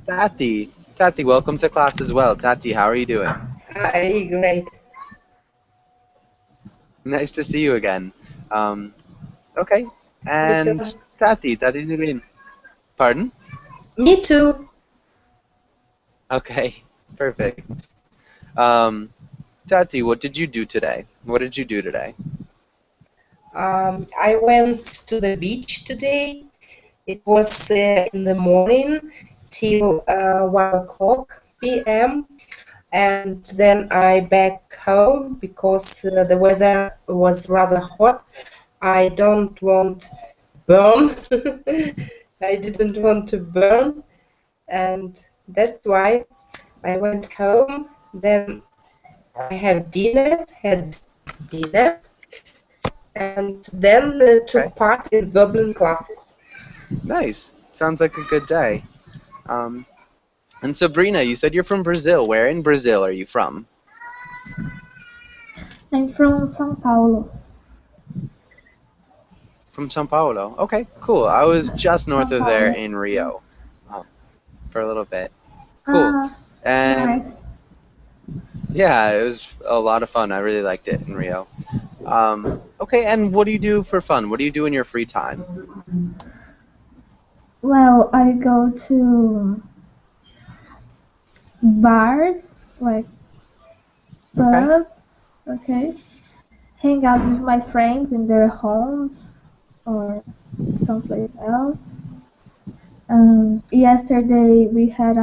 Tati. Tati, welcome to class as well. Tati, how are you doing? Hi, great. Nice to see you again. Um, okay. Me And too. Tati Nulin. Pardon? Me too. Okay, perfect. Um, Tati, what did you do today? What did you do today? I went to the beach today. It was in the morning till 1 o'clock p.m. And then I back home because the weather was rather hot. I don't want burn. I didn't want to burn, and that's why I went home. Then I had dinner, and then Okay, took part in Veblen classes. nice. Sounds like a good day. Um, and Sabrina, you said you're from Brazil. Where in Brazil are you from? I'm from São Paulo. From São Paulo. Okay, cool. I was just north São of there Paulo. in Rio, um, for a little bit. Cool. Ah, And nice. yeah, it was a lot of fun. I really liked it in Rio. Okay, and what do you do for fun? What do you do in your free time? Well, I go to bars, like Okay. pubs, okay? Hang out with my friends in their homes or someplace else. Yesterday we had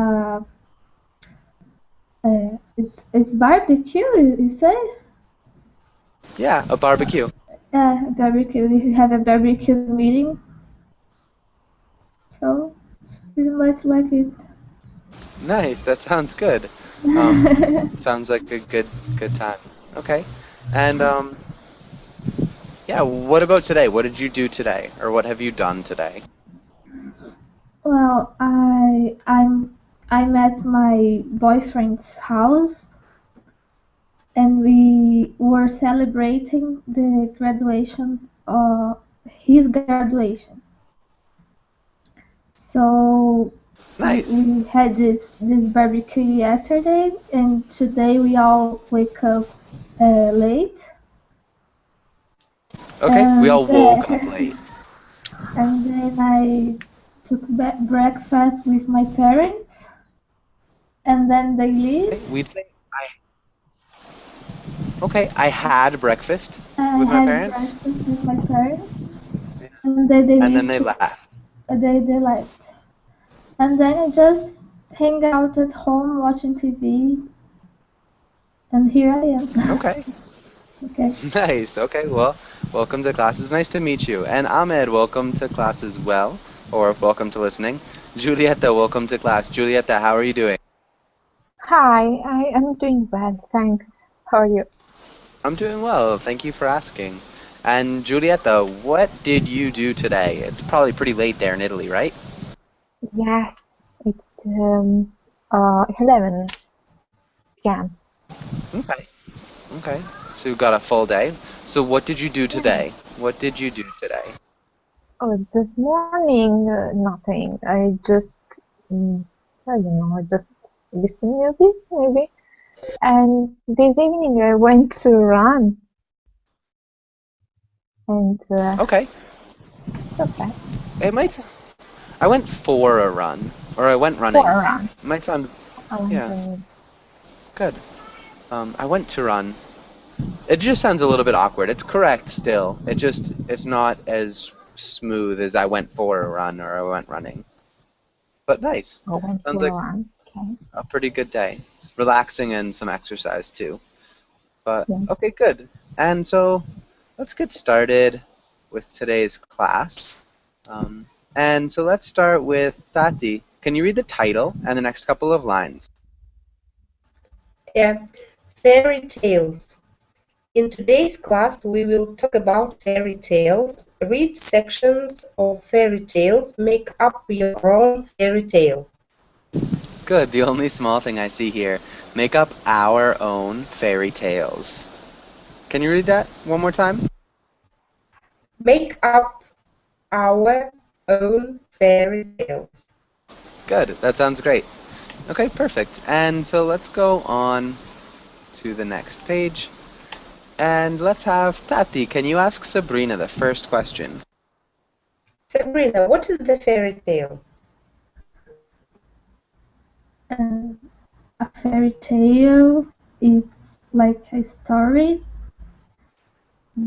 it's barbecue, you say? Yeah, a barbecue. Yeah, barbecue. We have a barbecue meeting, so pretty much like it. Nice. That sounds good. Sounds like a good time. Okay. And yeah, what about today? What did you do today, or what have you done today? Well, I'm at my boyfriend's house and we were celebrating the graduation his graduation. So Nice. we had this barbecue yesterday and today we all wake up late Okay, we and all woke up late. and then I took breakfast with my parents and then they leave. Okay, we'd say I had breakfast I with my had parents, breakfast with my parents, and then they and then leave they to left. they left, and then I just hang out at home watching TV, and here I am. Okay. Okay. Nice. Okay, well, welcome to class. It's nice to meet you. And Ahmed, welcome to class as well, or welcome to listening. Julieta, welcome to class. Julieta, how are you doing? Hi, I am doing well, thanks. How are you? I'm doing well. Thank you for asking. And Julieta, what did you do today? It's probably pretty late there in Italy, right? Yes, it's 11 p.m. Okay. Okay. So you've got a full day. So what did you do Yeah. today? What did you do today? Oh, this morning, nothing. Mm, I don't know, I just listen music, maybe. And this evening I went to run, and Okay. okay, It might. I went for a run, or I went for running. a run. It might sound. And Yeah. Good. I went to run. It just sounds a little bit awkward. It's correct still. It's not as smooth as I went for a run or I went running. But nice. I went Sounds for a like run. Okay. a pretty good day. It's relaxing and some exercise too. But Yeah. okay, good. And so let's get started with today's class. Um, and so let's start with Tati. Can you read the title and the next couple of lines? Yeah, fairy tales. In today's class, we will talk about fairy tales, read sections of fairy tales, make up your own fairy tale. Good. The only small thing I see here. Make up our own fairy tales. Can you read that one more time? Make up our own fairy tales. Good. That sounds great. Okay, perfect. And so let's go on to the next page. And let's have Tati. Can you ask Sabrina the first question? Sabrina, what is the fairy tale? A fairy tale, it's like a story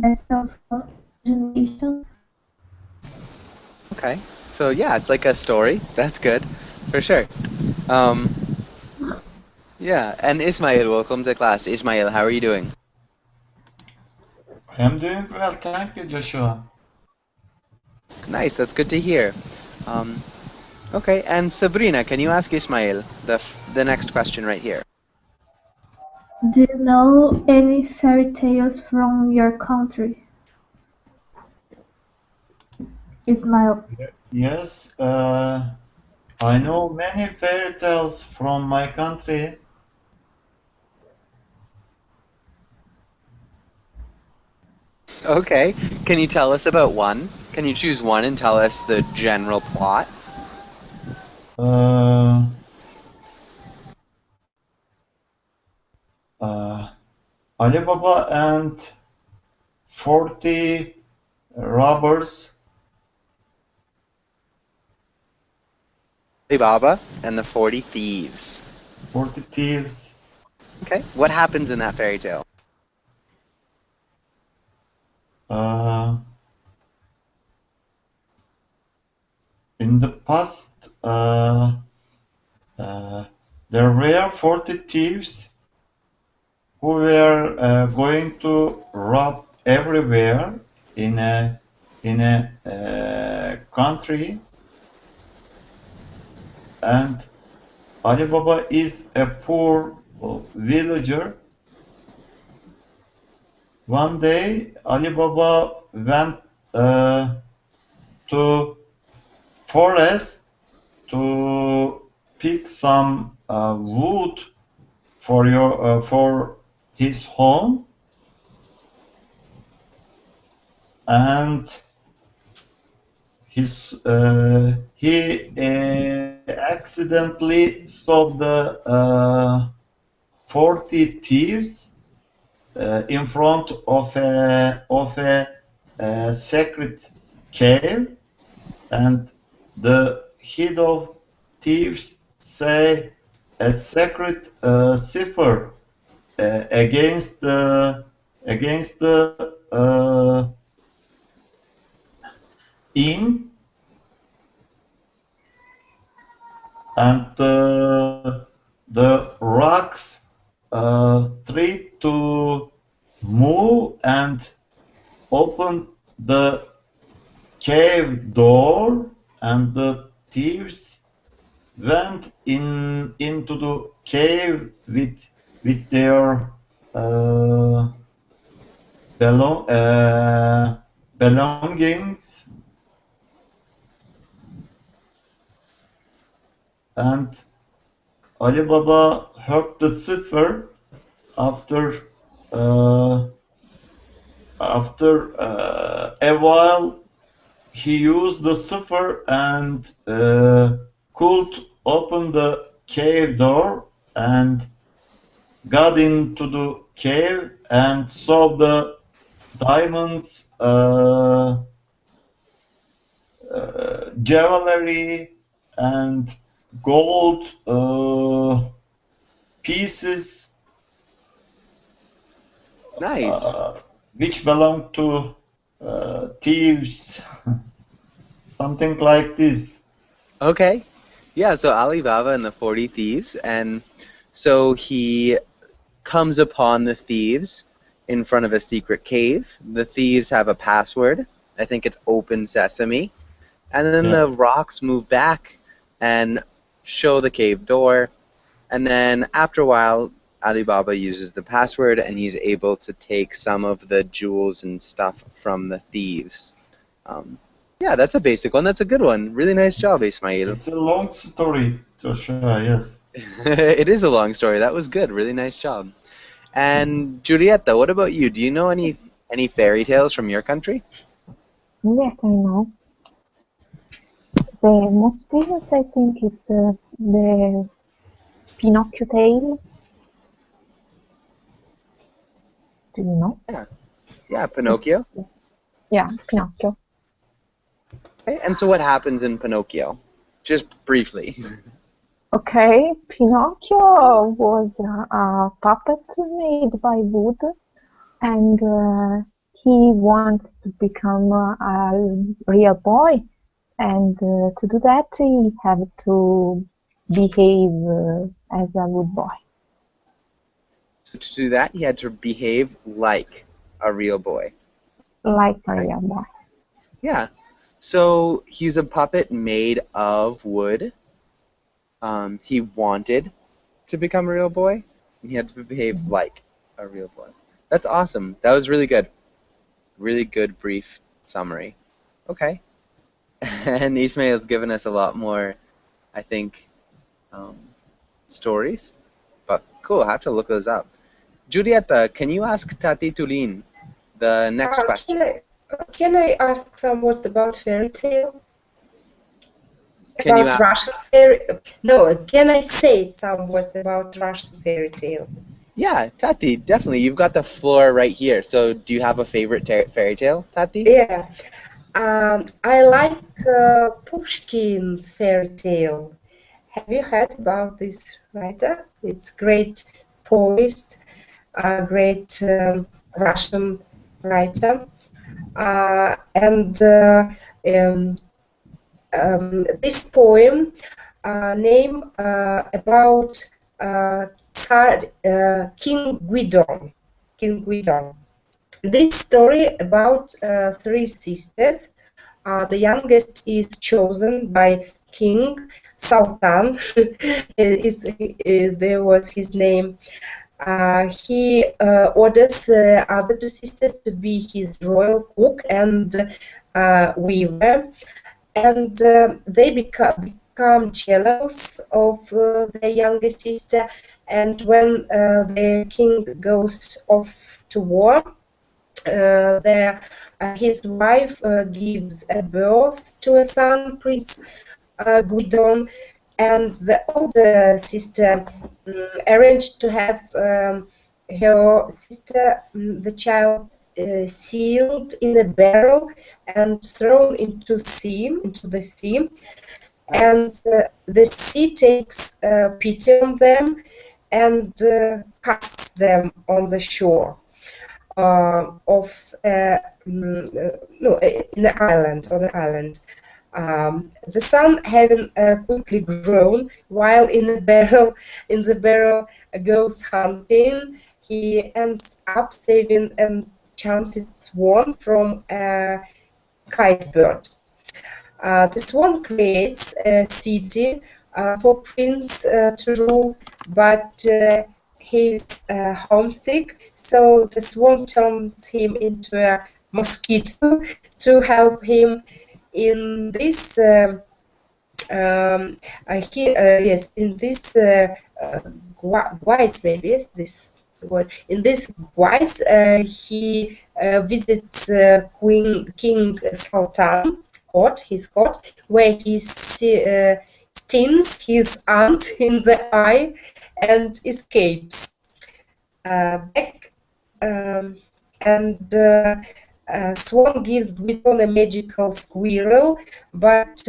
based on imagination. Okay. So yeah, it's like a story. That's good, for sure. Um, yeah. And Ismail, welcome to class. Ismail, how are you doing? I'm doing well, thank you, Joshua. Nice. That's good to hear. Um, okay. And Sabrina, can you ask Ismail the next question right here? Do you know any fairy tales from your country? Ismail. Yes, I know many fairy tales from my country. Okay. Can you tell us about one? Can you choose one and tell us the general plot? Uh, uh, Ali Baba and 40 robbers. Alibaba and the 40 Thieves. 40 thieves. Okay. What happens in that fairy tale? Uh, in the past, there were 40 thieves who were going to rob everywhere in a country, and Ali Baba is a poor villager. One day, Ali Baba went to forest to pick some wood for his home, and he accidentally saw the 40 thieves in front of a secret cave, and the head of thieves say a secret cipher against the inn, and the rocks try to move and open the cave door, and the thieves went into the cave with their belongings, and Ali Baba heard the cipher after a while. He used the cipher and could open the cave door and got into the cave and saw the diamonds, jewelry, and gold pieces Nice. which belonged to thieves, something like this. Okay. Yeah, so Alibaba and the 40 Thieves, and so he comes upon the thieves in front of a secret cave. The thieves have a password. I think it's Open Sesame. And then the Yes. rocks move back and show the cave door. And then after a while, Alibaba uses the password and he's able to take some of the jewels and stuff from the thieves. Yeah, that's a basic one. That's a good one. Really nice job, Ismail. It's a long story, Joshua, yes. It is a long story. That was good. Really nice job. And Julieta, what about you? Do you know any fairy tales from your country? Yes, I know. The most famous, I think, it's the Pinocchio tale. Do you know? Yeah, Pinocchio. Yeah, Pinocchio. Okay, and so what happens in Pinocchio? Just briefly. Okay, Pinocchio was a puppet made by wood, and he wants to become a real boy. And to do that, he had to behave as a good boy. So to do that, he had to behave like a real boy. Like a real boy. Yeah. So he's a puppet made of wood. He wanted to become a real boy, and he had to behave like a real boy. That's awesome. That was really good. Really good brief summary. Okay. And Ismail's given us a lot more, I think, stories. But cool, I have to look those up. Julieta, can you ask Tati Tulin the next question? Can I ask some words about fairy tale? Can you About ask? Russian fairy? No, can I say some words about Russian fairy tale? Yeah, Tati, definitely. You've got the floor right here. So do you have a favorite fairy tale, Tati? Yeah, I like Pushkin's fairy tale. Have you heard about this writer? It's great poet, a great Russian writer, and this poem name about Tsar King Guidon. King Guidon. This story about three sisters. The youngest is chosen by King Sultan. There was his name. He orders the other two sisters to be his royal cook and weaver, and they become jealous of their younger sister. And when the king goes off to war, his wife gives a birth to a son, Prince Guidon, and the older sister arranged to have her sister, the child, sealed in a barrel and thrown into the sea. And the sea takes pity on them and casts them on the shore of no, in the island, on the island. The son, having quickly grown, while in the barrel goes hunting, he ends up saving an enchanted swan from a kite bird. The swan creates a city for Prince to rule, but he's homesick, so the swan turns him into a mosquito to help him in this. Yes, in this wise, maybe yes, this word. In this wise, he visits King Sultan court, his court, where he stings his aunt in the eye and escapes. Back and Swan gives Guidon a magical squirrel, but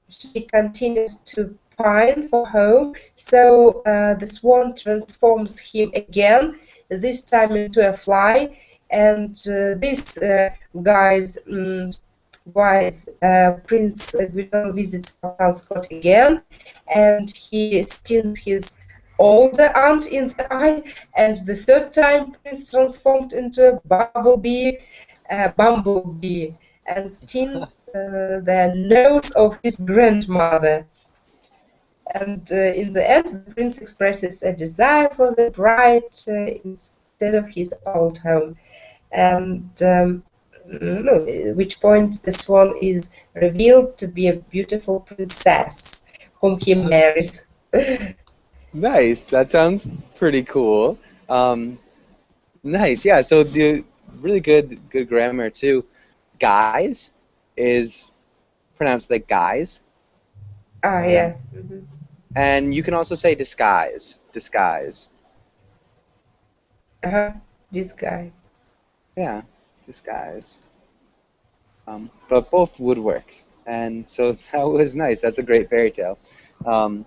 he continues to pine for home, so the swan transforms him again, this time into a fly, and this guy's wise Prince Guidon visits Sultan's court again, and he stings his older aunt in the eye, and the third time Prince transformed into a bumblebee, and stings the nose of his grandmother. And in the end, the prince expresses a desire for the bride instead of his old home. And at which point the swan is revealed to be a beautiful princess whom he marries. Nice. That sounds pretty cool. Nice. Yeah. So the really good grammar too. Guys is pronounced like guys, Yeah. Mhm. And you can also say disguise. Disguise. Uh-huh. This guy. Yeah, disguise. But both would work. And so that was nice. That's a great fairy tale. Um,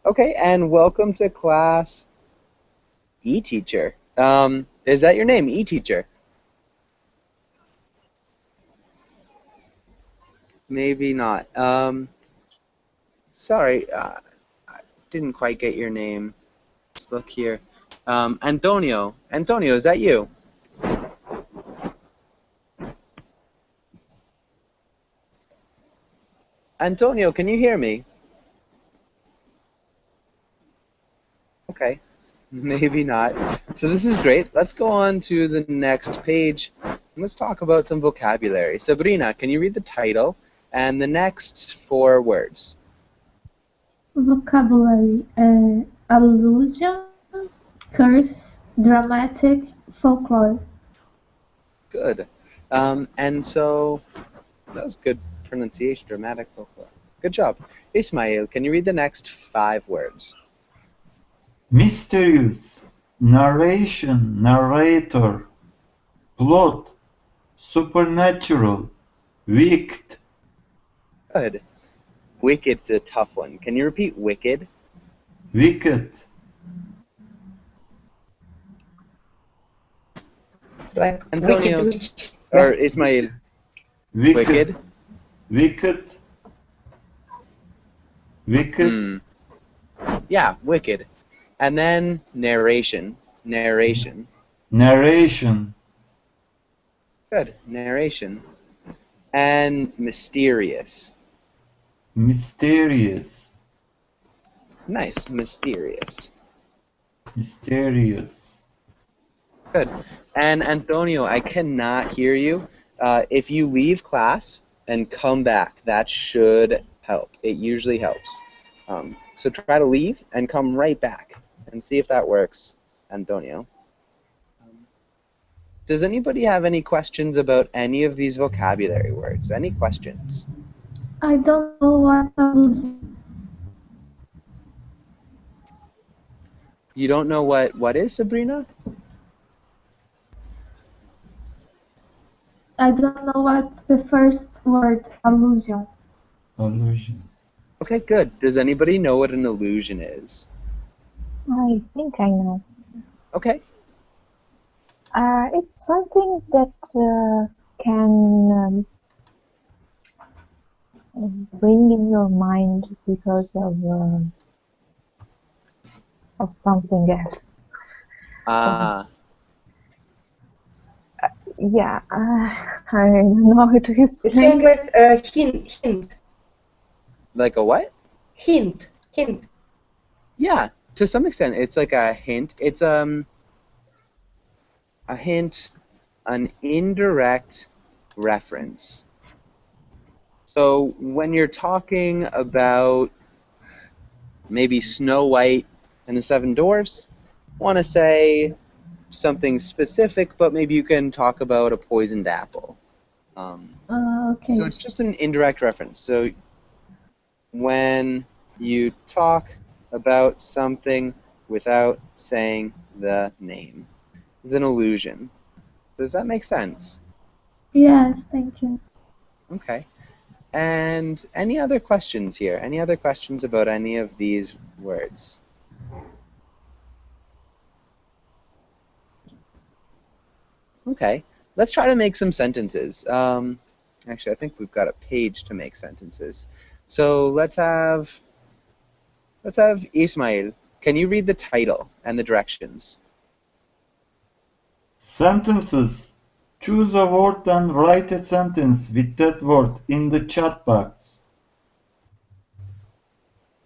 okay, and welcome to class E-Teacher. Is that your name, E-Teacher? Maybe not. Sorry, I didn't quite get your name. Let's look here. Antonio. Antonio, is that you? Antonio, can you hear me? Okay, maybe not. So this is great. Let's go on to the next page. Let's talk about some vocabulary. Sabrina, can you read the title and the next 4 words? Vocabulary: allusion, curse, dramatic, folklore. Good. And so that was good pronunciation, dramatic folklore. Good job. Ismail, can you read the next 5 words? Mysterious, narration, narrator, plot, supernatural, wicked, Good. Wicked's a tough one. Can you repeat wicked? wicked, It's like Wicked Antonio, Witch. or Ismail, wicked, wicked? wicked, wicked, Hmm. Yeah, wicked. And then narration. Narration. narration, Good. Narration. And mysterious. mysterious, Nice. Mysterious. mysterious. Good. And Antonio, I cannot hear you. If you leave class and come back, that should help. It usually helps. So try to leave and come right back and see if that works, Antonio. Does anybody have any questions about any of these vocabulary words? Any questions? I don't know what allusion. You don't know what is, Sabrina? I don't know what's the first word. Allusion. Allusion. Okay, good. Does anybody know what an illusion is? I think I know. Okay. It's something that can bring in your mind because of something else. Ah, Yeah, I don't know how to It's explain. like a hint. like a what? Hint. Yeah, to some extent, it's like a hint. It's a hint, an indirect reference. So when you're talking about maybe Snow White and the Seven Dwarfs, want to say something specific, but maybe you can talk about a poisoned apple. Okay. So it's just an indirect reference. So when you talk about something without saying the name, it's an illusion. Does that make sense? Yes, thank you. Okay. And any other questions here? Any other questions about any of these words? Okay. Let's try to make some sentences. Actually, I think we've got a page to make sentences. So let's have Ismail. Can you read the title and the directions? Sentences. Choose a word and write a sentence with that word in the chat box.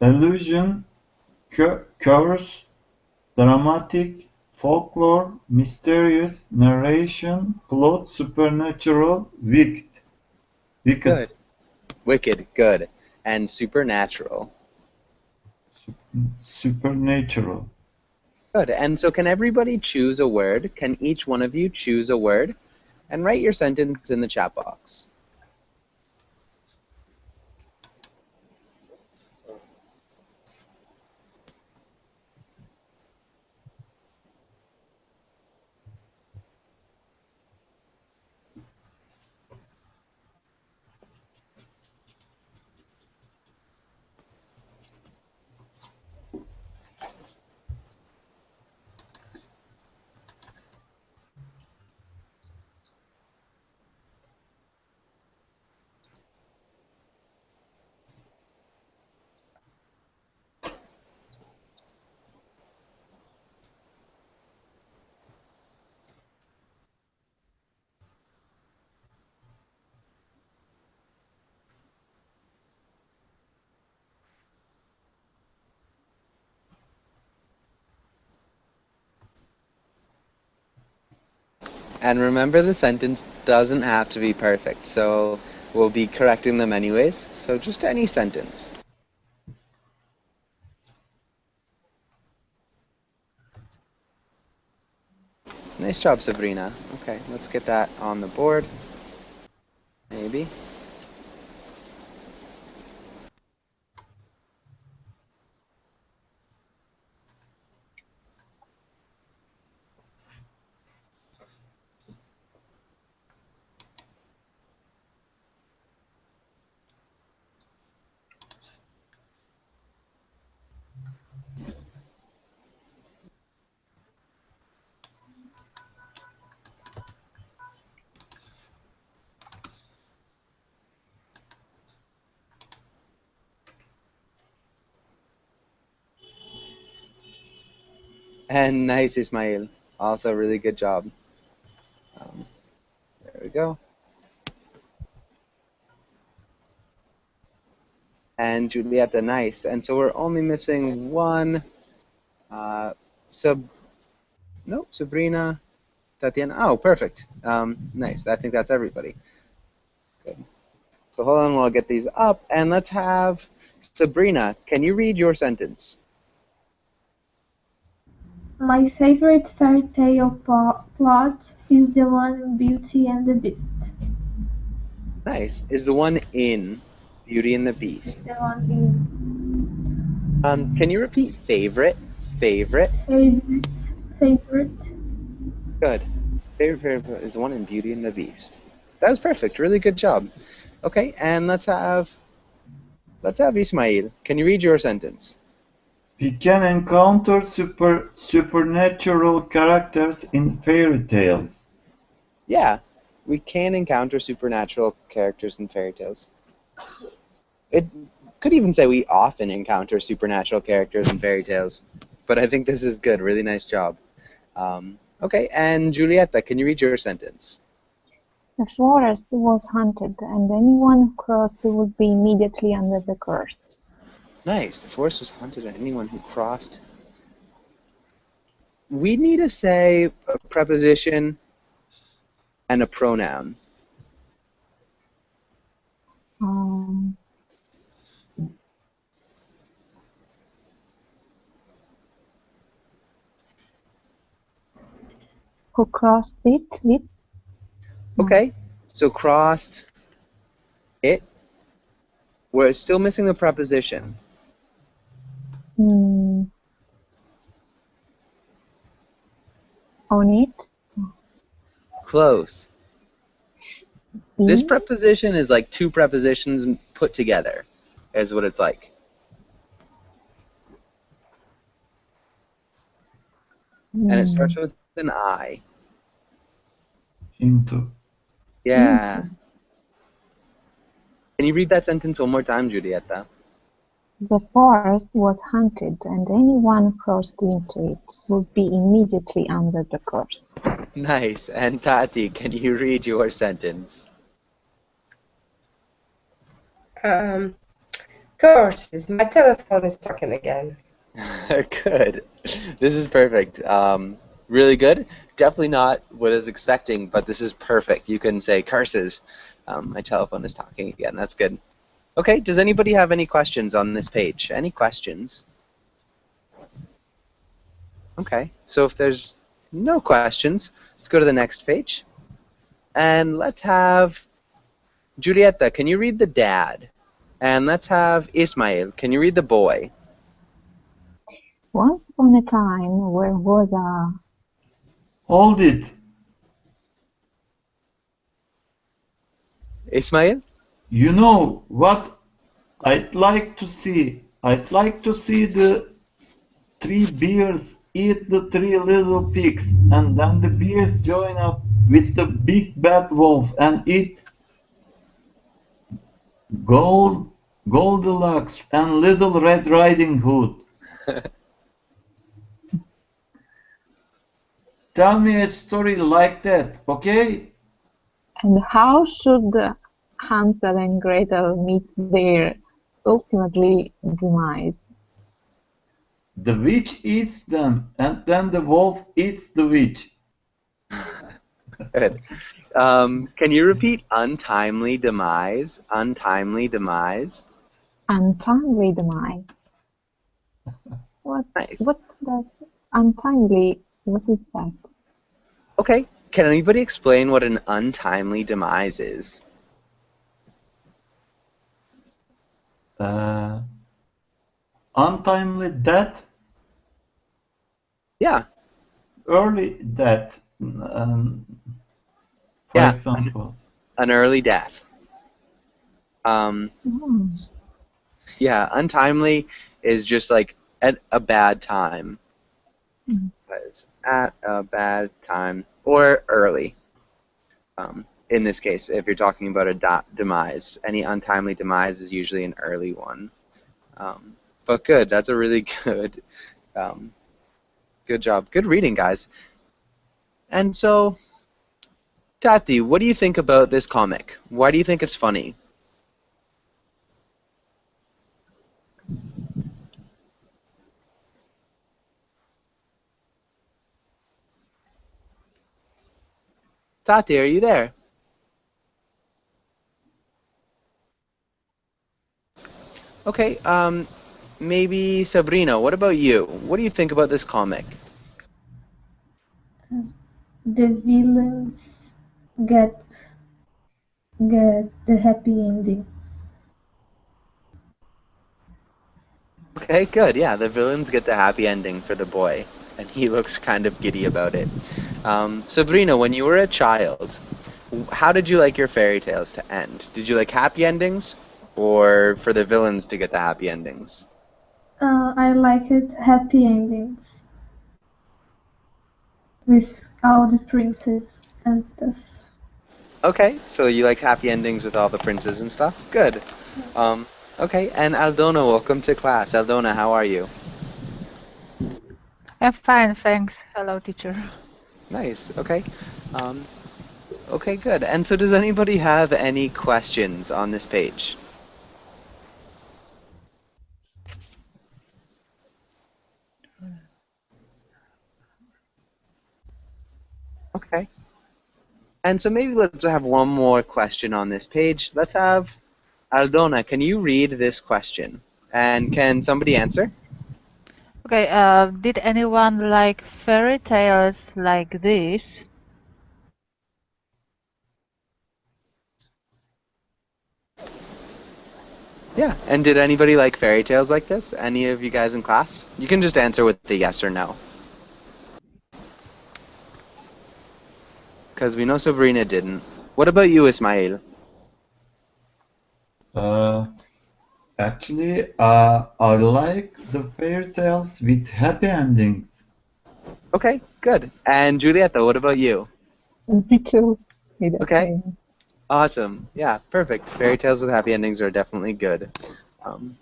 Allusion, curse, dramatic, folklore, mysterious, narration, plot, supernatural, wicked. Good. Wicked, good. And supernatural. Supernatural. Good. And so can everybody choose a word? Can each one of you choose a word? And write your sentence in the chat box. And remember, the sentence doesn't have to be perfect, so we'll be correcting them anyways. So just any sentence. Nice job, Sabrina. Okay, let's get that on the board. Maybe. And nice, Ismail. Also, really good job. There we go. And Julieta, nice. And so we're only missing one. Sabrina, Tatiana. Oh, perfect. Nice. I think that's everybody. Good. So hold on while I get these up. And let's have Sabrina. Can you read your sentence? My favorite fairy tale plot is the one in Beauty and the Beast. Nice. Is the one in Beauty and the Beast. The one in Can you repeat favorite? Favorite. favorite. Good. Favorite is the one in Beauty and the Beast. That was perfect. Really good job. Okay, and let's have Ismail. Can you read your sentence? We can encounter supernatural characters in fairy tales. Yeah, we can encounter supernatural characters in fairy tales. It could even say we often encounter supernatural characters in fairy tales, but I think this is good. Really nice job. Okay, and Julieta, can you read your sentence? The forest was haunted, and anyone who crossed it would be immediately under the curse. Nice. The forest was haunted, and anyone who crossed. We need to say a preposition and a pronoun. Who crossed it? Okay, so crossed it. We're still missing the preposition. On it? Close. This preposition is like two prepositions put together, is what it's like. And it starts with an I. Into. Yeah. Can you read that sentence one more time, Julieta? The forest was haunted, and anyone who crossed into it would be immediately under the curse. Nice. And Tati, can you read your sentence? Curses. My telephone is talking again. Good. This is perfect. Really good. Definitely not what I was expecting, but this is perfect. You can say curses. My telephone is talking again. That's good. Okay, does anybody have any questions on this page? Any questions? Okay, so if there's no questions, let's go to the next page. And let's have Julieta, can you read the dad? And let's have Ismail, can you read the boy? Once upon a time, where was a... Hold it. Ismail? You know what I'd like to see? I'd like to see the 3 bears eat the 3 little pigs, and then the bears join up with the big bad wolf and eat Goldilocks and Little Red Riding Hood. Tell me a story like that, okay? And how should Hansel and Gretel meet their ultimately demise? The witch eats them, and then the wolf eats the witch. Good. Can you repeat untimely demise? Untimely demise. Untimely demise. Nice. What's that? Untimely. What is that? Okay. Can anybody explain what an untimely demise is? Untimely death, Yeah. early death, for Yeah. example. An early death. Um, Hmm. yeah. Untimely is just like at a bad time. Mm. Was at a bad time or early. In this case, if you're talking about a demise, any untimely demise is usually an early one. But good. That's a really good, um, good job. Good reading, guys. And so, Tati, what do you think about this comic? Why do you think it's funny? Tati, are you there? Okay. Maybe Sabrina. What about you? What do you think about this comic? The villains get get the happy ending. Okay, good. Yeah, the villains get the happy ending for the boy, and he looks kind of giddy about it. Sabrina, when you were a child, how did you like your fairy tales to end? Did you like happy endings, or for the villains to get the happy endings? I like it happy endings with all the princes and stuff. Okay, so you like happy endings with all the princes and stuff? Good. Okay, and Aldona, welcome to class. Aldona, how are you? I'm fine, thanks. Hello, teacher. Nice. Okay. Um, okay, good. And so does anybody have any questions on this page? Okay. And so maybe let's have one more question on this page. Let's have Aldona, can you read this question? And can somebody answer? Okay, did anyone like fairy tales like this? Yeah. And did anybody like fairy tales like this? Any of you guys in class? You can just answer with the yes or no. Because we know Sabrina didn't. What about you, Ismail? Actually, I like the fairy tales with happy endings. Okay, good. And Julieta, what about you? Me too. With the Okay, same. awesome. Yeah, perfect. Fairy tales with happy endings are definitely good. Um,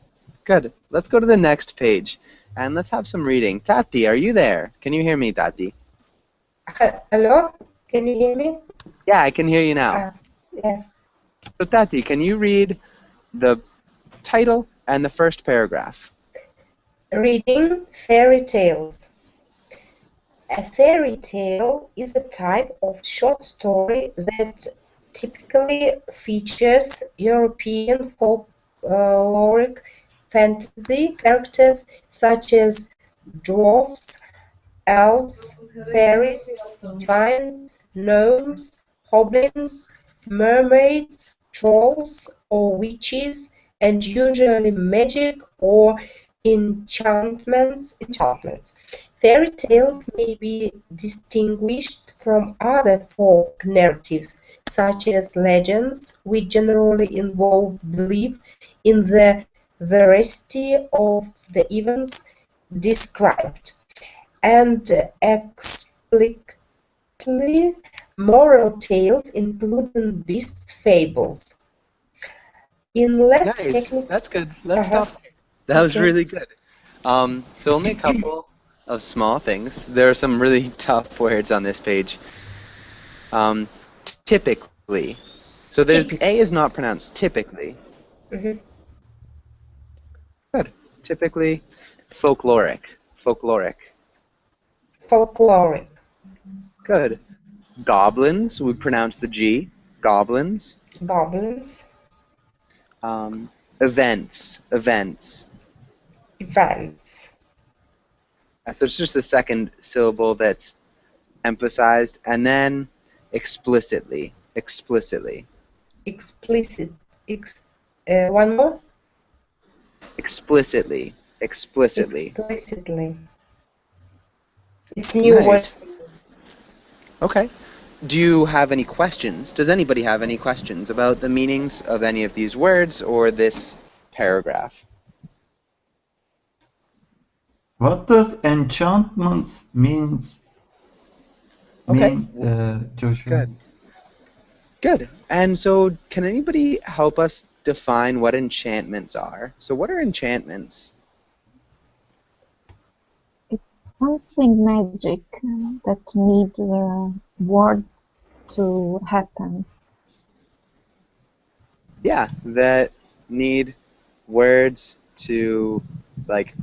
good. Let's go to the next page, and let's have some reading. Tati, are you there? Can you hear me, Tati? Hello? Can you hear me? Yeah, I can hear you now. Yeah. So, Tati, can you read the title and the first paragraph? Reading fairy tales. A fairy tale is a type of short story that typically features European folkloric fantasy characters such as dwarfs, elves, fairies, giants, gnomes, goblins, mermaids, trolls, or witches, and usually magic or enchantments. Fairy tales may be distinguished from other folk narratives, such as legends, which generally involve belief in the veracity of the events described, and explicitly moral tales, including beasts fables. In less Nice. technical, That's good. Let's uh-huh, stop there. That was okay. really good. So only a couple of small things. There are some really tough words on this page. Um, typically. So there's the A Typical. is not pronounced typically. Mhm. Good. Typically, folkloric. Folkloric. Folkloric. Good. Goblins, we pronounce the G. Goblins. Goblins. Events. Events. Events. There's just the second syllable that's emphasized, and then explicitly. Explicitly. Explicit. One more. Explicitly. Explicitly. Explicitly. It's new word. Nice. Okay. Do you have any questions? Does anybody have any questions about the meanings of any of these words or this paragraph? What does enchantments means? Okay. Joshua? Good. Good. And so, can anybody help us define what enchantments are? So, what are enchantments? It's something magic that need words to happen. Yeah, that need words to, like,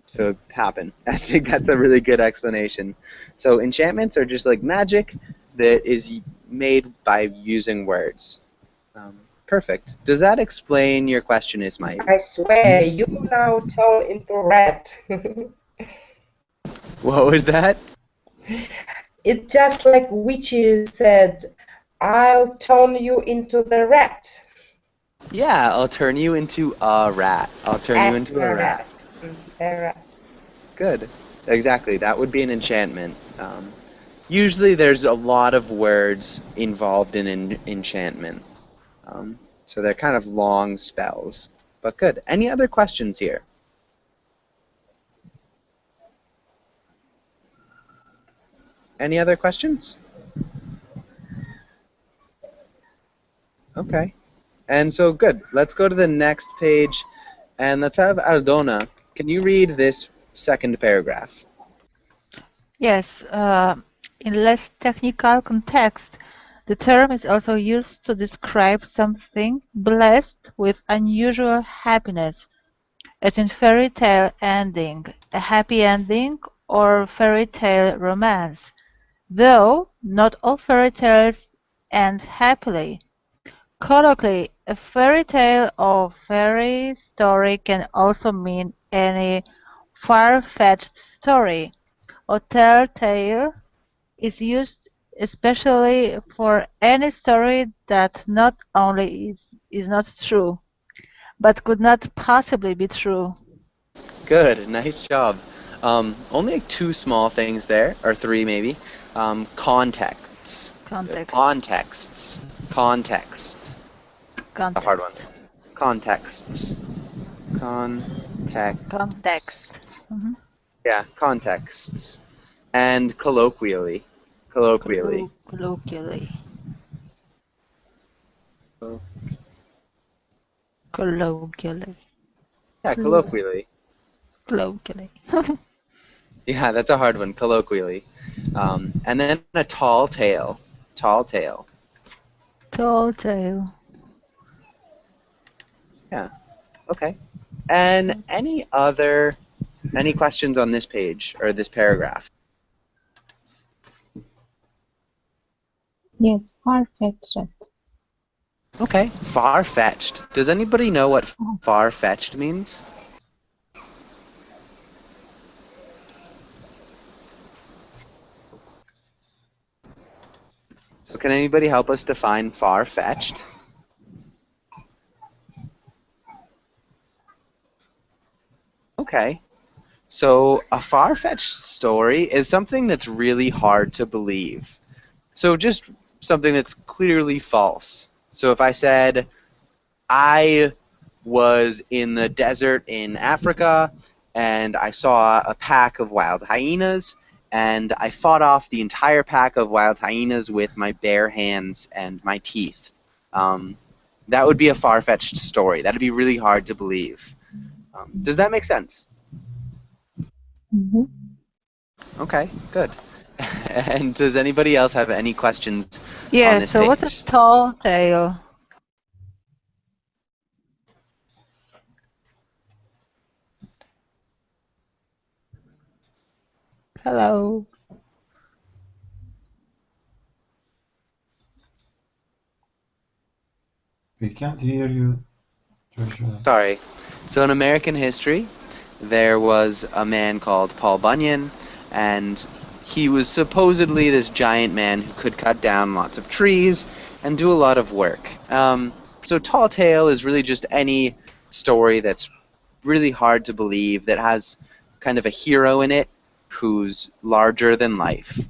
to happen. I think that's a really good explanation. So, enchantments are just like magic that is made by using words. Perfect. Does that explain your question, Ismail? I swear, you now turn into red. What was that? It's just like witches said, I'll turn you into the rat. Yeah, I'll turn you into a rat. I'll turn you into a rat. A rat. Good. Exactly. That would be an enchantment. Usually there's a lot of words involved in an enchantment. So they're kind of long spells. But good. Any other questions here? Any other questions? Okay. And so good. Let's go to the next page and let's have Aldona. Can you read this second paragraph? Yes, in less technical context, the term is also used to describe something blessed with unusual happiness, as in fairy tale ending, a happy ending, or fairy tale romance, though not all fairy tales end happily. Colloquially, a fairy tale or fairy story can also mean any far-fetched story, or tell-tale is used especially for any story that not only is not true, but could not possibly be true. Good, nice job. Only like two small things there, or three maybe. Contexts. Context. Contexts. Context. A hard one. Context. Contexts. Context. Context. Mhm. Yeah, contexts. And colloquially. Colloquially. Colloquially. Colloquially. Yeah, colloquially. Colloquially. Yeah, that's a hard one. Colloquially. And then a tall tale. Tall tale. Tall tale. Yeah. Okay. And any questions on this page or this paragraph? Yes, far-fetched. Okay. Far-fetched. Does anybody know what far-fetched means? So can anybody help us define far-fetched? Okay. So a far-fetched story is something that's really hard to believe. So just something that's clearly false. So if I said, I was in the desert in Africa and I saw a pack of wild hyenas and I fought off the entire pack of wild hyenas with my bare hands and my teeth. That would be a far-fetched story. That would be really hard to believe. Does that make sense? Mm-hmm. Okay, good. And does anybody else have any questions on Yeah, this so page? what's a tall tale? Hello. We can't hear you, Joshua. Sorry. So in American history, there was a man called Paul Bunyan, and he was supposedly this giant man who could cut down lots of trees and do a lot of work. So Tall Tale is really just any story that's really hard to believe, that has kind of a hero in it who's larger than life.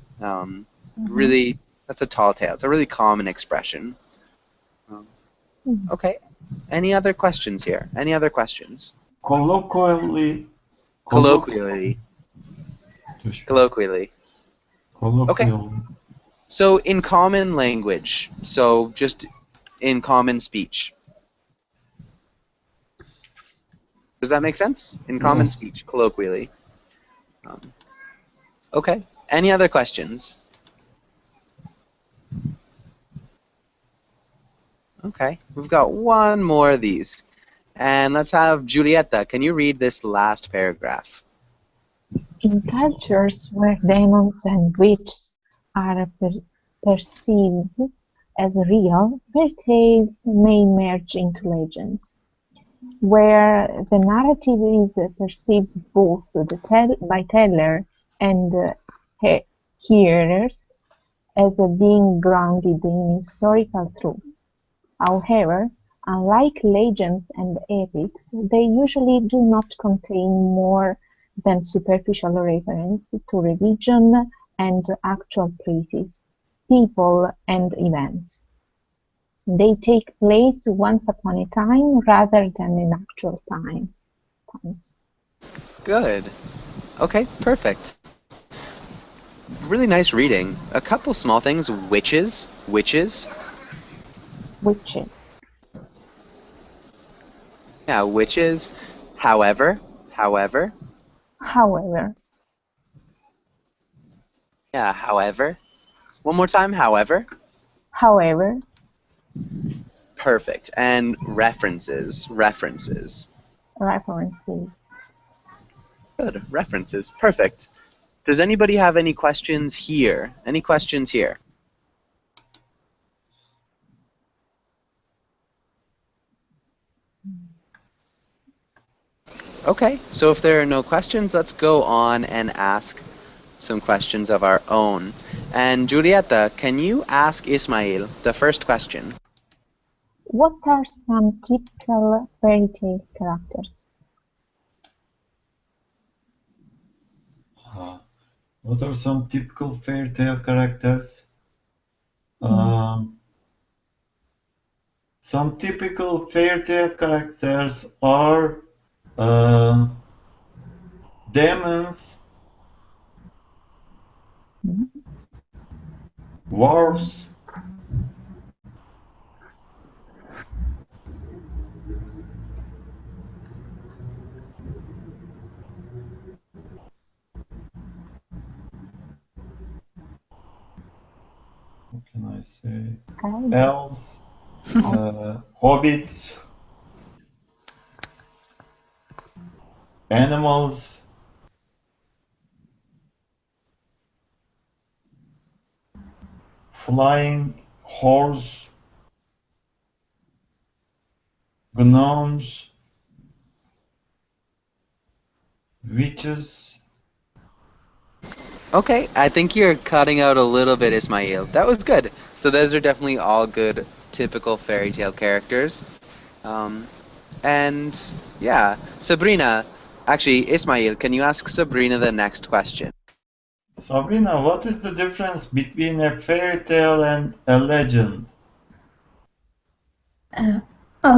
Really, that's a tall tale. It's a really common expression. Okay. Any other questions here? Any other questions? Colloquially. Colloquially. Colloquially. Colloquially. So in common language. So just in common speech. Does that make sense? In common Yes. speech, colloquially. Okay. Any other questions? Okay. We've got one more of these. And let's have Giulietta. Can you read this last paragraph? In cultures where demons and witches are perceived as real, fairy tales may merge into legends. Where the narrative is perceived both by teller and hearers as being grounded in historical truth. However, unlike legends and epics, they usually do not contain more than superficial reference to religion and actual places, people, and events. They take place once upon a time rather than in actual times. Good. Okay, perfect. Really nice reading. A couple small things. Witches. Witches. Yeah, witches. However. Yeah, however. One more time, however. Perfect. And references. Good. References. Perfect. Does anybody have any questions here? Any questions here? Okay, so if there are no questions, let's go on and ask some questions of our own. And Giulietta, can you ask Ismail the first question? What are some typical fairy tale characters? What are some typical fairy tale characters? Some typical fairy tale characters are demons, dwarves, what can I say? Elves, hobbits, animals, flying horse, gnomes, witches. Okay, I think you're cutting out a little bit, Ismail. That was good. So those are definitely all good, typical fairy tale characters. And yeah, Sabrina, actually, Ismail, can you ask Sabrina the next question? Sabrina, what is the difference between a fairy tale and a legend? A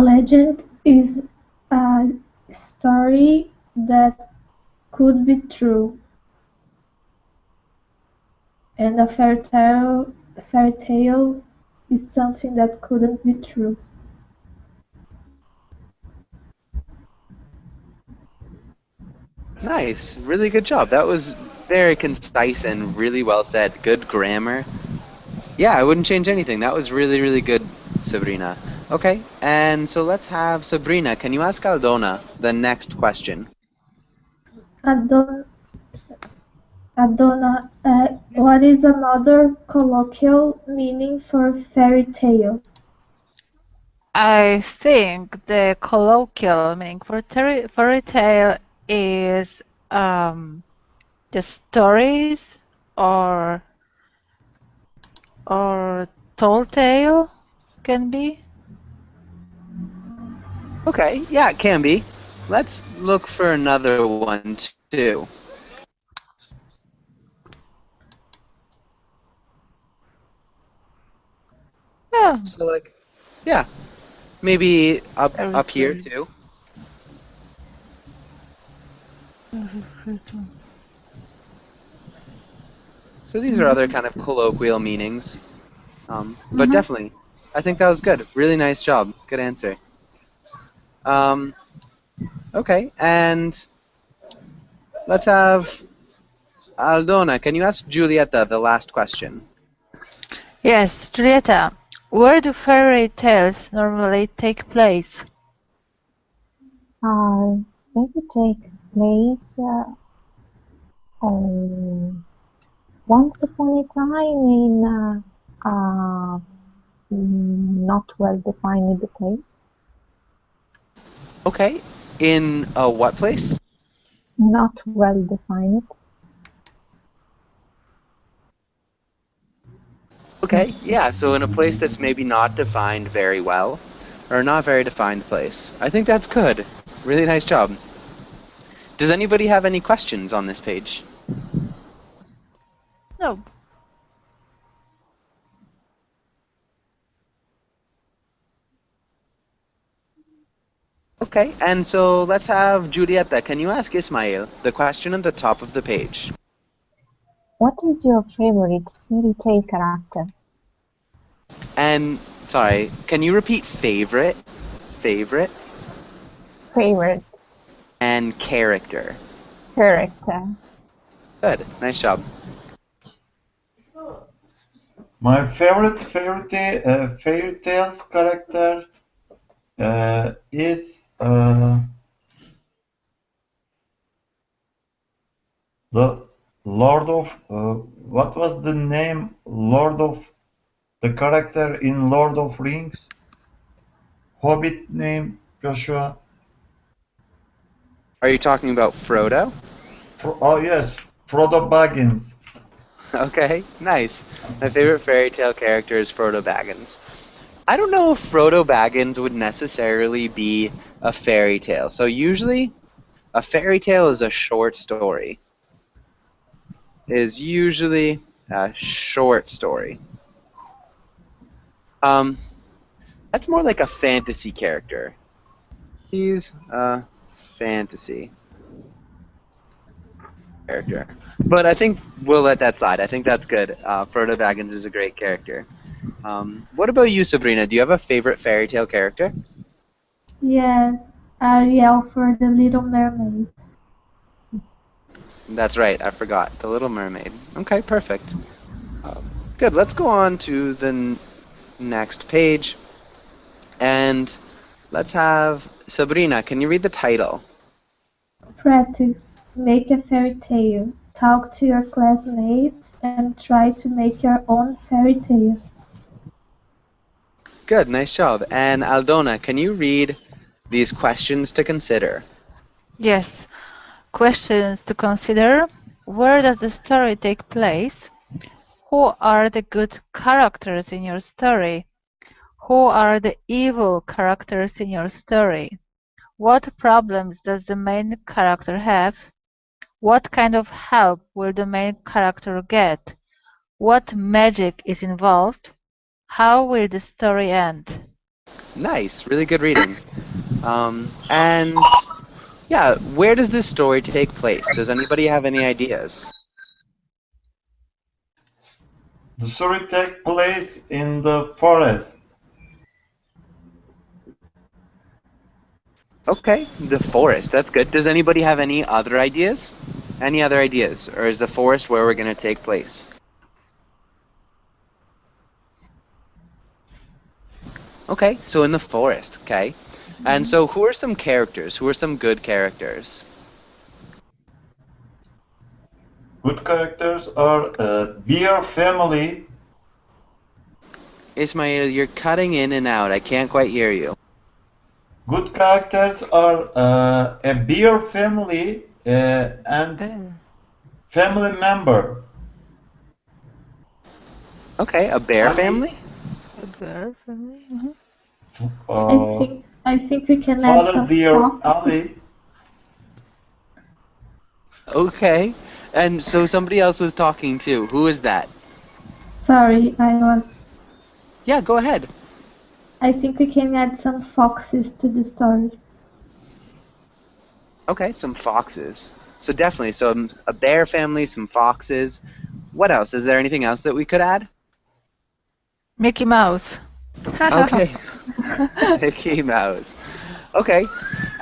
legend is a story that could be true, and a fairy tale is something that couldn't be true. Nice, really good job. That was very concise and really well said. Good grammar. Yeah, I wouldn't change anything. That was really, really good, Sabrina. Okay, and so let's have Sabrina. Can you ask Aldona the next question? Adona, what is another colloquial meaning for fairy tale? I think the colloquial meaning for fairy tale is the stories or or tall tale can be. Okay, yeah, it can be. Let's look for another one too. Yeah, So like, yeah, maybe up here everything. too. So these are other kind of colloquial meanings. But Mm-hmm. definitely, I think that was good. Really nice job. Good answer. Um, okay, and let's have Aldona. Can you ask Giulietta the last question? Yes, Julieta, where do fairy tales normally take place? Maybe take place on once upon a time in not well defined place. Okay, in what place? Not well defined. Okay, yeah, so in a place that's maybe not defined very well, or not very defined place. I think that's good. Really nice job. Does anybody have any questions on this page? No. Okay, and so let's have Giulietta. Can you ask Ismail the question at the top of the page? What is your favorite fairy tale character? And, sorry, can you repeat favorite, favorite, Favorite and character? character. Good, nice job. My favorite fairy tales character is the Lord of what was the name? Lord of the character in Lord of Rings. Hobbit name Joshua. Are you talking about Frodo? Oh yes, Frodo Baggins. Okay, nice. My favorite fairy tale character is Frodo Baggins. I don't know if Frodo Baggins would necessarily be a fairy tale. So usually, a fairy tale is a short story. Is usually a short story. Um, that's more like a fantasy character. He's a fantasy character. But I think we'll let that slide. I think that's good. Frodo Baggins is a great character. What about you, Sabrina? Do you have a favorite fairy tale character? Yes, Ariel for the Little Mermaid. That's right, I forgot. The Little Mermaid. Okay, perfect. Good, let's go on to the next page. And let's have Sabrina, can you read the title? Practice. Make a fairy tale. Talk to your classmates and try to make your own fairy tale. Good, nice job. And Aldona, can you read these questions to consider? Yes. Questions to consider. Where does the story take place? Who are the good characters in your story? Who are the evil characters in your story? What problems does the main character have? What kind of help will the main character get? What magic is involved? How will the story end? Nice, really good reading. And yeah, where does this story take place? Does anybody have any ideas? The story takes place in the forest. Okay, the forest, that's good. Does anybody have any other ideas? Any other ideas? Or is the forest where we're going to take place? Okay, so in the forest, okay. And so who are some characters? Who are some good characters? Good characters are Bear family. Ismail, you're cutting in and out. I can't quite hear you. Good characters are a bear family and Bear. family member. Okay, a bear Ali, family? A bear family. I think we can add Father some bear foxes. Ali. Okay. And so somebody else was talking too. Who is that? Sorry, Yeah, go ahead. I think we can add some foxes to the story. Okay, some foxes. So definitely, so a bear family, some foxes. What else? Is there anything else that we could add? Mickey Mouse. Okay. Mickey Mouse. Okay.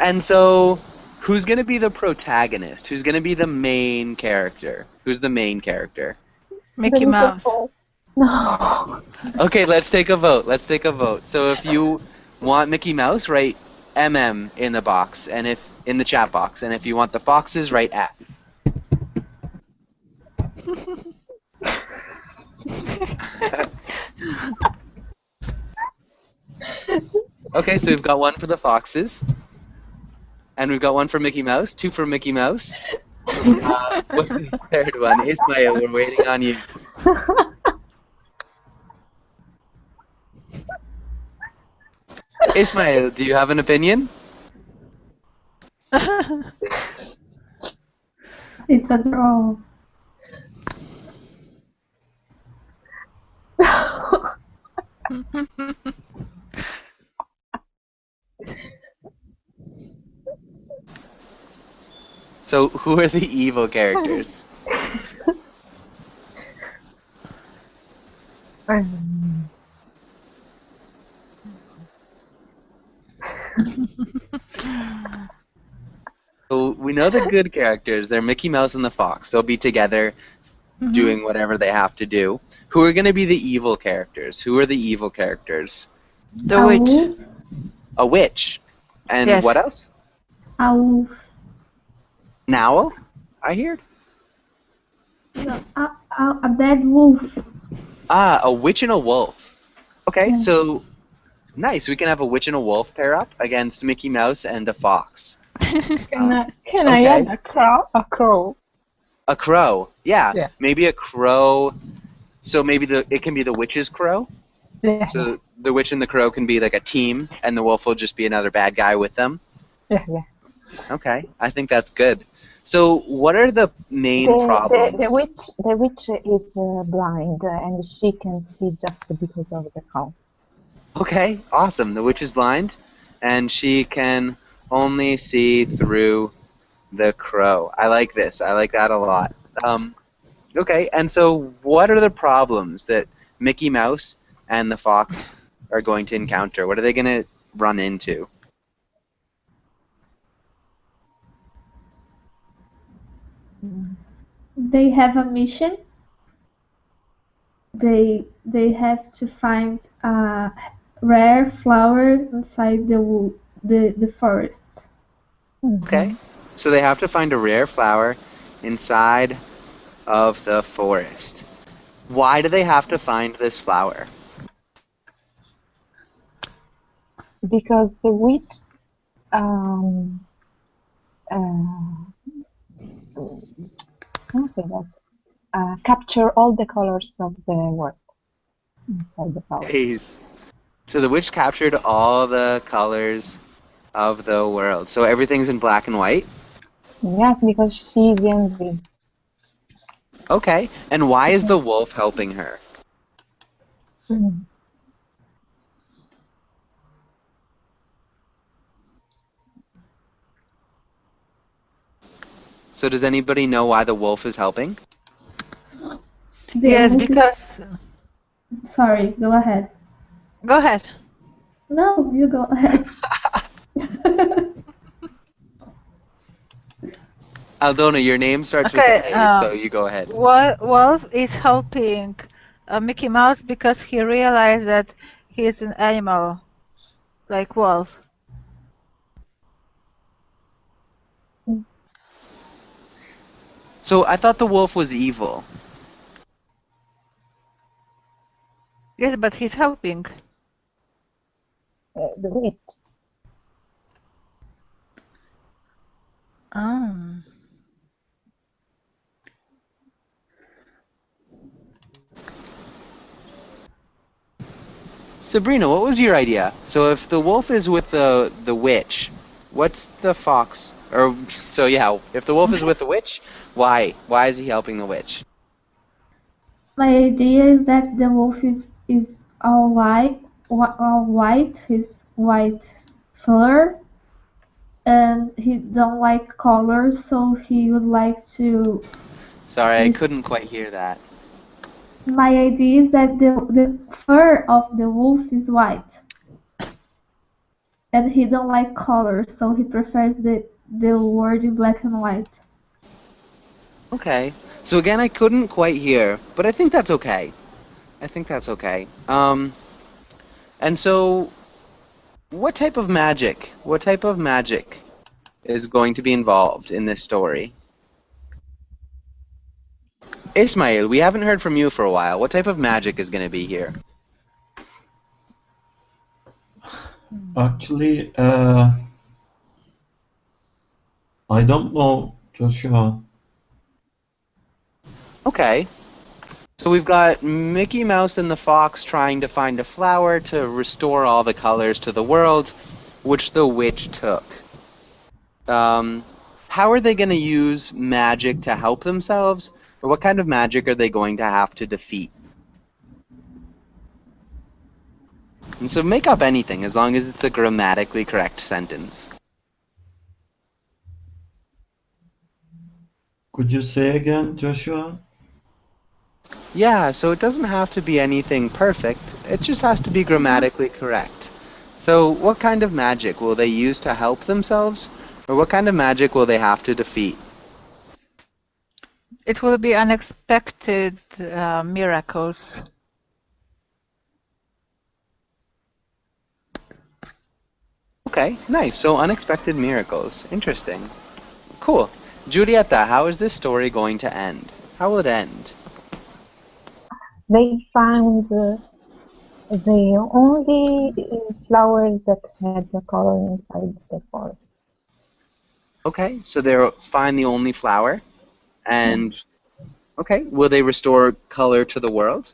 And so who's going to be the protagonist? Who's going to be the main character? Who's the main character? Mickey The little Mouse. boy. No. Okay, let's take a vote. Let's take a vote. So if you want Mickey Mouse, write MM in the box, and if in the chat box, and if you want the foxes, write F. Okay, so we've got one for the foxes, and we've got one for Mickey Mouse, two for Mickey Mouse. What's the third one? Ismail, we're waiting on you. Ismail, do you have an opinion? It's a draw. So who are the evil characters? So we know the good characters. They're Mickey Mouse and the Fox. They'll be together doing whatever they have to do. Who are going to be the evil characters? Who are the evil characters? The witch. A witch. And Yes. what else? Owl. An owl? I heard. No, a bad wolf. Ah, a witch and a wolf. Okay, Yeah. so nice. We can have a witch and a wolf pair up against Mickey Mouse and a fox. Can I Okay. add a crow? A crow. A crow. Yeah. Yeah. Maybe a crow. So maybe it can be the witch's crow. Yeah. So the witch and the crow can be like a team, and the wolf will just be another bad guy with them. Yeah. Okay, I think that's good. So what are the main problems? The witch is blind and she can see just because of the crow. Okay, awesome. The witch is blind, and she can only see through the crow. I like this. I like that a lot. Okay, and so what are the problems that Mickey Mouse and the fox are going to encounter? What are they going to run into? They have a mission. They have to find a rare flower inside the forest. Okay, so they have to find a rare flower inside of the forest. Why do they have to find this flower? Because the witch capture all the colors of the world inside the flower. Please. So the witch captured all the colors of the world. So everything's in black and white? Yes, because she's envy. Okay, and why is the wolf helping her? So does anybody know why the wolf is helping? The Yes, wolf is- because... Sorry, go ahead. Go ahead. No, you go ahead. Aldona, your name starts Okay, with A, so you go ahead. Wolf is helping Mickey Mouse because he realized that he is an animal, like wolf. So I thought the wolf was evil. Yes, but he's helping. The witch. Ah. Sabrina, what was your idea? So if the wolf is with the witch, what's the fox? Or so yeah, if the wolf is with the witch, why? Why is he helping the witch? My idea is that the wolf is all white, his white fur, and he don't like colors, so he would like to. Sorry, I Yes. couldn't quite hear that. My idea is that the fur of the wolf is white, and he don't like colors, so he prefers the word in black and white. Okay. So again, I couldn't quite hear, but I think that's okay. I think that's okay. And so, what type of magic? What type of magic is going to be involved in this story? Ismail, we haven't heard from you for a while. What type of magic is going to be here? Actually, I don't know, Joshua. Okay. So we've got Mickey Mouse and the fox trying to find a flower to restore all the colors to the world, which the witch took. How are they going to use magic to help themselves, or what kind of magic are they going to have to defeat? And so make up anything, as long as it's a grammatically correct sentence. Could you say again, Joshua? Yeah, so it doesn't have to be anything perfect, it just has to be grammatically correct. So what kind of magic will they use to help themselves, or what kind of magic will they have to defeat? It will be unexpected miracles. Okay, nice. So unexpected miracles. Interesting. Cool. Giulietta, how is this story going to end? How will it end? They found the only flower that had the color inside the forest. Okay, so they'll find the only flower, and okay, will they restore color to the world?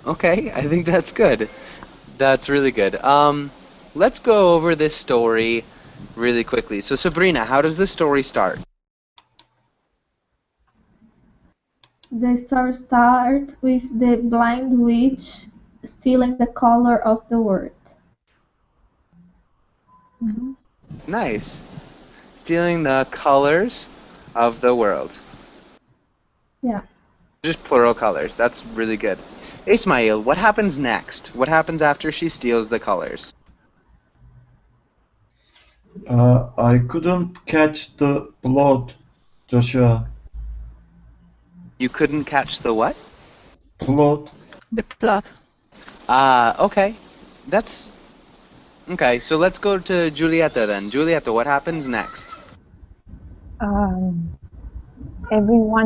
Okay, I think that's good. That's really good. Let's go over this story really quickly. So Sabrina, how does this story start? The story starts with the blind witch stealing the color of the world. Nice. Stealing the colors of the world. Yeah. Just plural colors. That's really good. Ismail, what happens next? What happens after she steals the colors? I couldn't catch the plot, Joshua. You couldn't catch the what? Plot. The plot. Okay. That's... Okay, so let's go to Giulietta then. Giulietta, what happens next? Everyone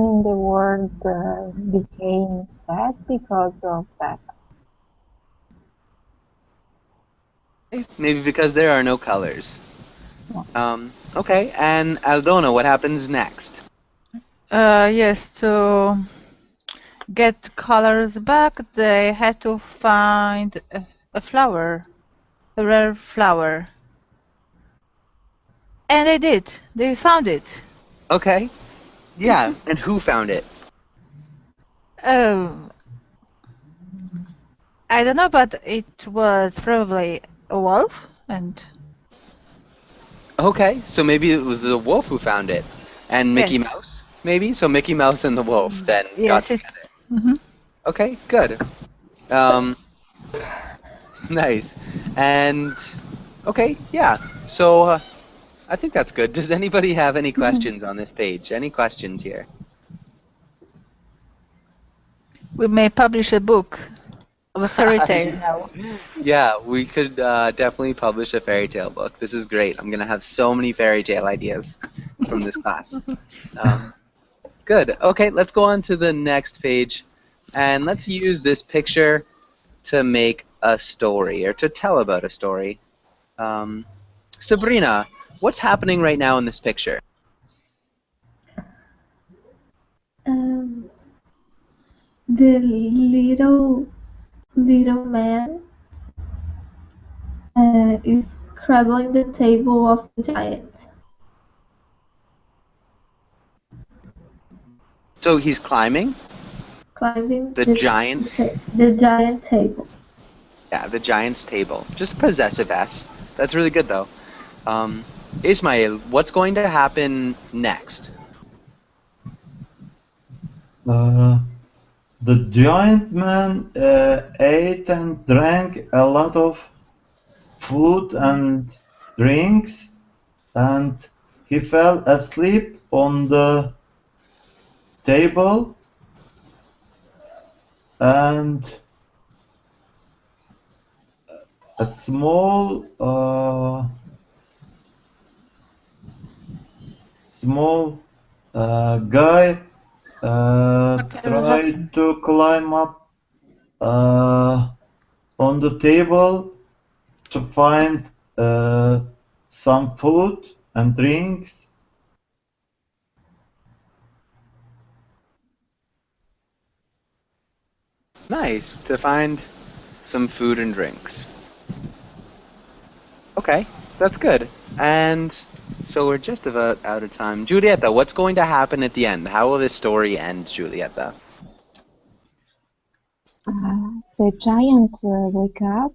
in the world became sad because of that. Maybe because there are no colors. Okay, and Aldona, what happens next? Yes, to get colors back, they had to find a flower, a rare flower. And they did. They found it. Okay. Yeah, and who found it? Oh, I don't know, but it was probably a wolf, and Okay, so maybe it was the wolf who found it. And Mickey Yes. Mouse, maybe? So Mickey Mouse and the wolf then got yes, it's. together. Mhm. Okay, good. Nice. And, okay, yeah. So, I think that's good. Does anybody have any questions on this page? Any questions here? We may publish a book of a fairy tale now. Yeah, we could definitely publish a fairy tale book. This is great. I'm going to have so many fairy tale ideas from this class. good. Okay, let's go on to the next page, and let's use this picture to make a story or to tell about a story. Sabrina, what's happening right now in this picture? The little man is crumbling the table of the giant. So he's climbing Climbing the giant's, the giant table. yeah, the giant's table. Just possessive S. That's really good though. Ismail, what's going to happen next? The giant man ate and drank a lot of food and drinks, and he fell asleep on the table, and a small guy tried to climb up on the table to find some food and drinks. Nice, to find some food and drinks. Okay, that's good. And so we're just about out of time. Julieta, what's going to happen at the end? How will this story end, Julieta? The giant wake up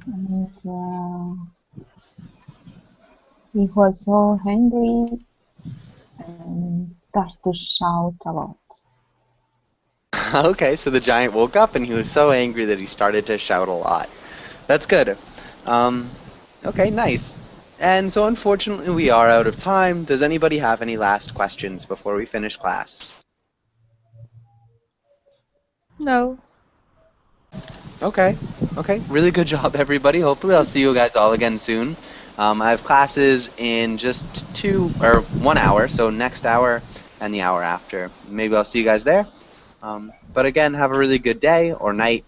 and he was so angry and started to shout a lot. Okay, so the giant woke up and he was so angry that he started to shout a lot. That's good. Okay, nice. And so unfortunately we are out of time. Does anybody have any last questions before we finish class? No. Okay, really good job everybody. Hopefully I'll see you guys all again soon. I have classes in just 1 hour, so next hour and the hour after. Maybe I'll see you guys there. But again, have a really good day or night,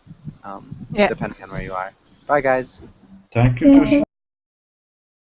depending on where you are. Bye guys. Thank you, Tosh.